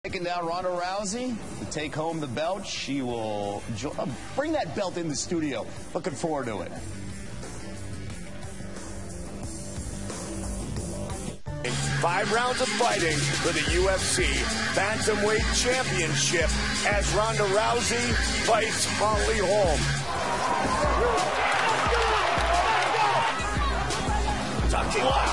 Taking down Ronda Rousey to take home the belt. She will bring that belt in the studio. Looking forward to it. In 5 rounds of fighting for the UFC Bantamweight Championship as Ronda Rousey fights Holly Holm. Tucking wow.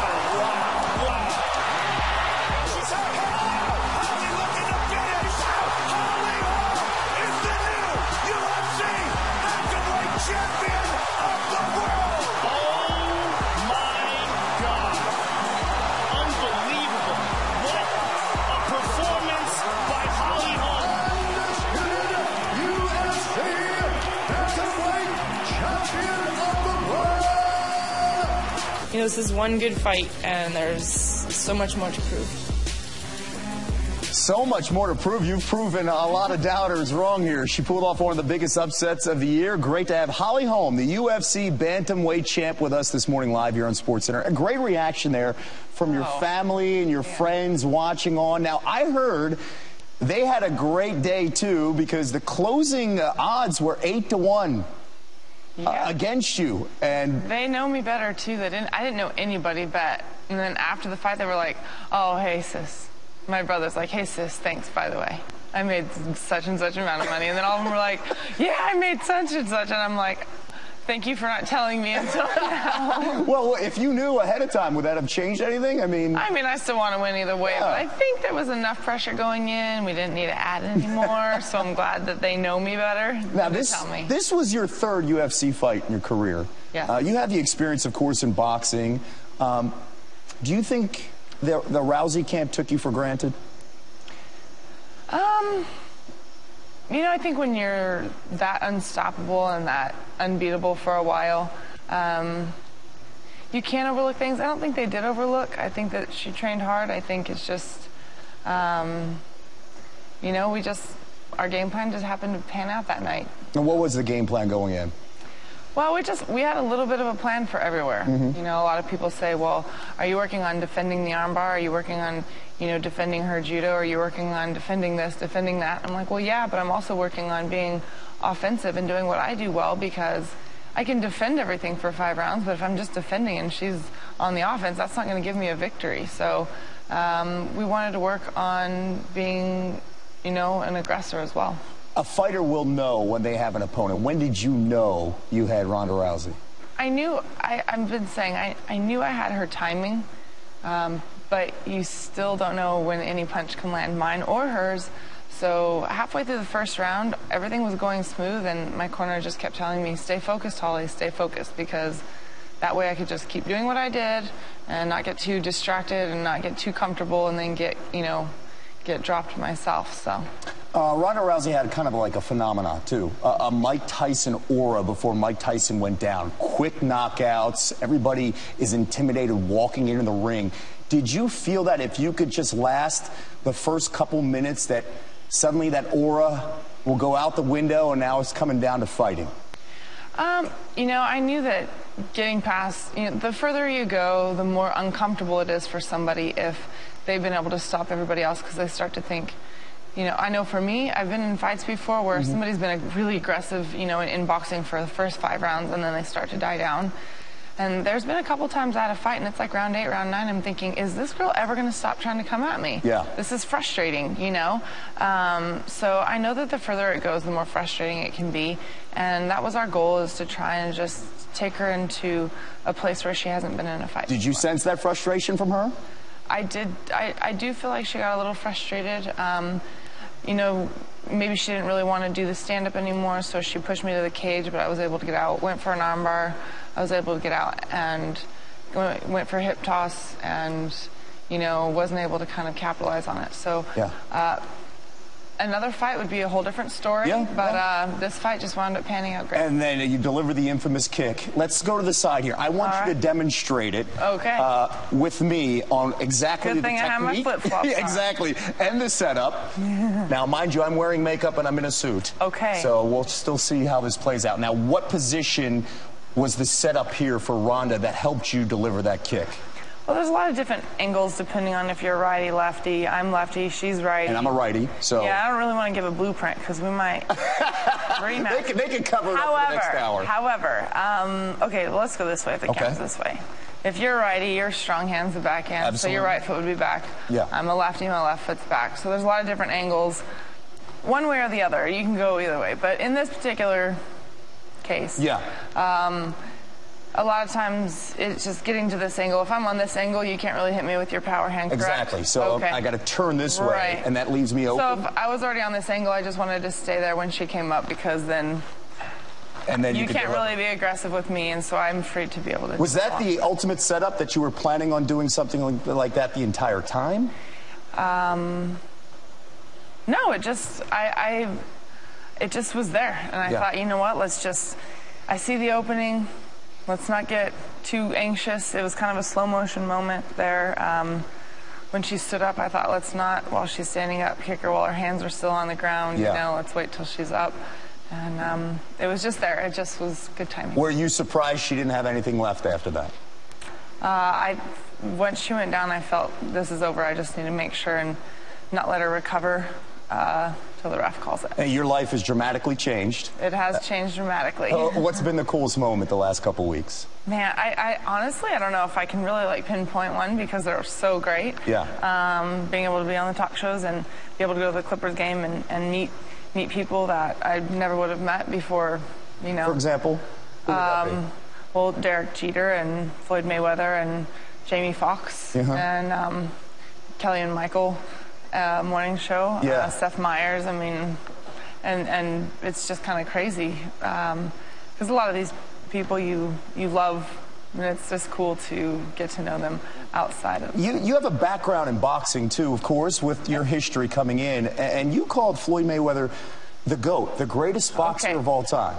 Champion of the world! Oh my God! Unbelievable! What a performance by Holly Holm! UFC Bantamweight Champion of the world! You know, this is one good fight, and there's so much more to prove. So much more to prove. You've proven a lot of doubters wrong here. She pulled off one of the biggest upsets of the year. Great to have Holly Holm, the UFC Bantamweight champ, with us this morning live here on SportsCenter. A great reaction there from your family and your friends watching on. Now, I heard they had a great day, too, because the closing odds were 8-1 against you. And they know me better, too. I didn't know anybody bet. And then after the fight, they were like, oh, hey, sis. My brother's like, hey, sis, thanks, by the way. I made such and such amount of money. And then all of them were like, yeah, I made such and such. And I'm like, thank you for not telling me until now. Well, if you knew ahead of time, would that have changed anything? I mean, I still want to win either way. But I think there was enough pressure going in. We didn't need to add anymore. So I'm glad that they know me better. Now, this was your 3rd UFC fight in your career. Yeah. You have the experience, of course, in boxing. Do you think the Rousey camp took you for granted? You know, I think when you're that unstoppable and that unbeatable for a while, you can't overlook things. I don't think they did overlook. I think that she trained hard. I think it's just, you know, our game plan just happened to pan out that night. And what was the game plan going in? Well, we had a little bit of a plan for everywhere. You know, a lot of people say, well, are you working on defending the armbar? Are you working on, you know, defending her judo? Are you working on defending this, defending that? I'm like, well, yeah, but I'm also working on being offensive and doing what I do well, because I can defend everything for 5 rounds, but if I'm just defending and she's on the offense, that's not going to give me a victory. So we wanted to work on being, you know, an aggressor as well. A fighter will know when they have an opponent. When did you know you had Ronda Rousey? I knew, I've been saying, I knew I had her timing, but you still don't know when any punch can land, mine or hers. So halfway through the 1st round, everything was going smooth, and my corner just kept telling me, stay focused, Holly, stay focused, because that way I could just keep doing what I did and not get too distracted and not get too comfortable and then get dropped myself, so. Ronda Rousey had kind of like a phenomena, too. A Mike Tyson aura before Mike Tyson went down. Quick knockouts. Everybody is intimidated walking into the ring. Did you feel that if you could just last the first couple minutes that suddenly that aura will go out the window and now it's coming down to fighting? You know, I knew that getting past, you know, the further you go, the more uncomfortable it is for somebody if they've been able to stop everybody else, because they start to think, you know, I know for me, I've been in fights before where somebody's been really aggressive, you know, in boxing for the first 5 rounds, and then they start to die down. And there's been a couple times I had a fight, and it's like round 8, round 9, I'm thinking, is this girl ever going to stop trying to come at me? Yeah. This is frustrating, you know? So I know that the further it goes, the more frustrating it can be. And that was our goal, is to try and just take her into a place where she hasn't been in a fight Did you sense that frustration from her? I did. I do feel like she got a little frustrated. You know, maybe she didn't really want to do the stand-up anymore, so she pushed me to the cage, but I was able to get out. Went for an armbar. I was able to get out and went for a hip toss, and, you know, wasn't able to kind of capitalize on it. So another fight would be a whole different story, but this fight just wound up panning out great. And then you deliver the infamous kick. Let's go to the side here. I want you to demonstrate it with me on exactly the technique. Good thing I have my flip-flops on. Exactly. And the setup. Now, mind you, I'm wearing makeup and I'm in a suit. Okay. So we'll still see how this plays out. Now, what position was the setup here for Ronda that helped you deliver that kick? Well, there's a lot of different angles depending on if you're righty, lefty. I'm lefty, she's righty. And I'm a righty, so... Yeah, I don't really want to give a blueprint because we might rematch. They can cover it up for the next hour. However, okay, well, let's go this way if it counts this way. If you're righty, your strong hand's the backhand, Absolutely. so your right foot would be back. Yeah. I'm a lefty, my left foot's back. So there's a lot of different angles. One way or the other, you can go either way. But in this particular case, a lot of times it's just getting to this angle. If I'm on this angle, you can't really hit me with your power hand, correct? Exactly. So I got to turn this way, and that leaves me open. So if I was already on this angle, I just wanted to stay there when she came up because then... And then you can't really be aggressive with me, and so I'm free to be able to... Was that the ultimate setup, that you were planning on doing something like that the entire time? No, it just it just was there, and I thought, you know what? I see the opening. Let's not get too anxious. It was kind of a slow motion moment there. When she stood up, I thought, let's not, while she's standing up, kick her while her hands are still on the ground. You know, let's wait till she's up. And it was just there. It just was good timing. Were you surprised she didn't have anything left after that? Once she went down, I felt this is over. I just need to make sure and not let her recover till the ref calls it. And your life has dramatically changed. It has changed dramatically. What's been the coolest moment the last couple weeks? Man, I honestly, I don't know if I can really pinpoint one because they're so great. Yeah. Being able to be on the talk shows and be able to go to the Clippers game and meet people that I never would have met before, you know. For example? Well, Derek Jeter and Floyd Mayweather and Jamie Foxx and Kelly and Michael morning show. Seth Meyers. I mean, and it's just kind of crazy because a lot of these people you love, and it's just cool to get to know them outside of. You have a background in boxing too, of course, with your history coming in, and you called Floyd Mayweather the GOAT, the greatest boxer of all time.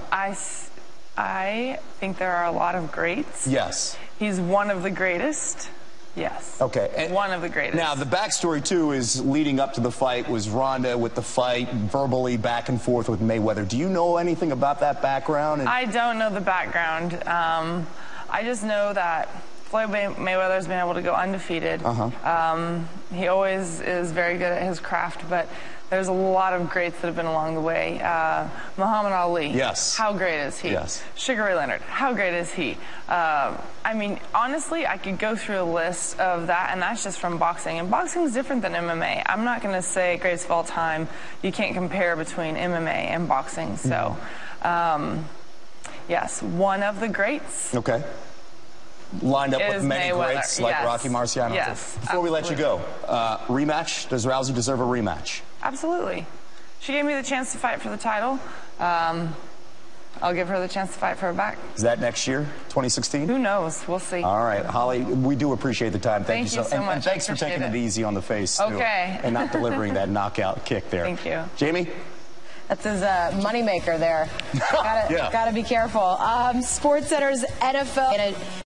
I think there are a lot of greats. Yes. He's one of the greatest. Yes. Okay. And one of the greatest. Now, the backstory, too, is leading up to the fight was Ronda with the fight, verbally back and forth with Mayweather. Do you know anything about that background? I don't know the background. I just know that Floyd Mayweather's been able to go undefeated. He always is very good at his craft, but there's a lot of greats that have been along the way. Muhammad Ali. Yes. How great is he? Yes. Sugar Ray Leonard. How great is he? I mean, honestly, I could go through a list of that, and that's just from boxing. And boxing is different than MMA. I'm not going to say greatest of all time. You can't compare between MMA and boxing. So, yes, one of the greats. Okay. Lined up with many Mayweather. greats like Rocky Marciano. Yes. Before we let you go, rematch. Does Rousey deserve a rematch? Absolutely. She gave me the chance to fight for the title. I'll give her the chance to fight for her back. Is that next year, 2016? Who knows? We'll see. All right, Holly, we do appreciate the time. Thank you so much. And thanks for taking it easy on the face, too. Okay. And not delivering that knockout kick there. Thank you. Jamie? That's his moneymaker there. Gotta be careful. SportsCenter's NFL.